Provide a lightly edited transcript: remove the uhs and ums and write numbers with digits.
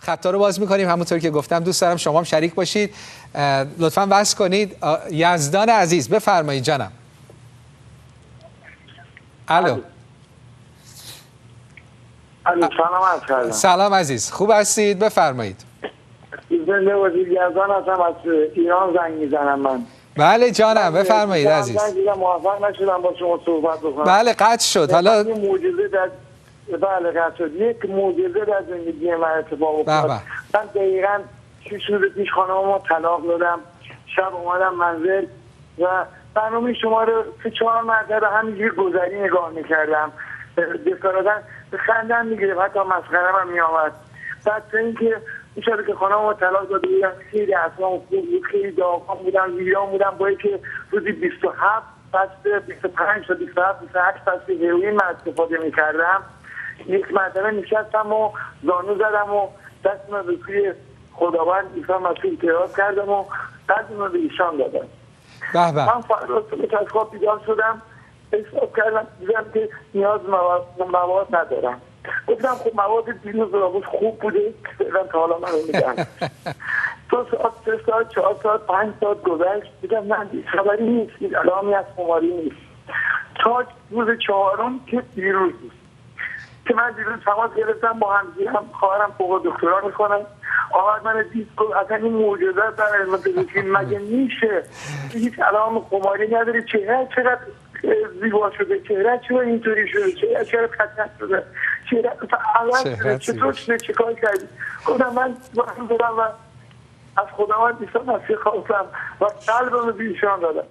خطا رو باز می‌کنیم. همونطور که گفتم دوست دارم شما هم شریک باشید. لطفاً وصل کنید. یزدان عزیز بفرمایید جانم. الو. سلام عزیز، خوب هستید؟ بفرمایید. زنده باشید. یزدان هستم، از ایران زنگ میزنم من. بله جانم بفرمایید عزیز. من موفق نشدم با شما صحبت بکنم. بله قطع شد. حالا معجزه در قطع شد. یک معجزه در زندگی من اتفاق افتاد. من دقیقاً 6 روز پیش خانممو طلاق دادم. شب اومدم منزل و برنامه شما رو 4 مرتبه همینجوری گذری نگاه میکردم. دستاردن خندم میگرفت، حتی مسخره‌ام هم میآمد. بعد اینکه این شبی که خانممو طلاق داده بودم خیلی اصلا خوب بود، خیلی داغان بودم، ویران بودم، با اینکه روزی 27 بسته 25 تا 27 28 بسته هروئین من استفاده میکردم. یک مرتبه نشستم و زانو زدم و دستم رو توی خداوند عیسی مسیح دراز کردم و دستم رو به ایشان دادم. من فردا صبح از خواب بیدار شدم، حساب کردم دیدم که نیاز مواد ندارم. گفتم خب مواد دیروز رو خوب بوده فعلا تا حالا من رو میدم. 2 ساعت 3 ساعت 4 ساعت 5 ساعت گذشت، دیدم من خبری نیست، علائمی از خماری نیست. تا روز 4م که دیروز بود که من دیروز تماس گرفتم با همسرم، خواهرم فوق دکترا میکنن، آقا من دید گفت اصلا این معجزه در علم پزشکی مگه میشه؟ هیچ علائم خماری نداره، چهره چقدر زیبا شده، چهره چرا اینطوری شده، چهره چرا خطر شده، چهره عوض شده، چطور شده، چه کار کردی؟ گفتم من برم و از خداوند عیسی مسیح خواستم و قلبم رو به ایشان دادم.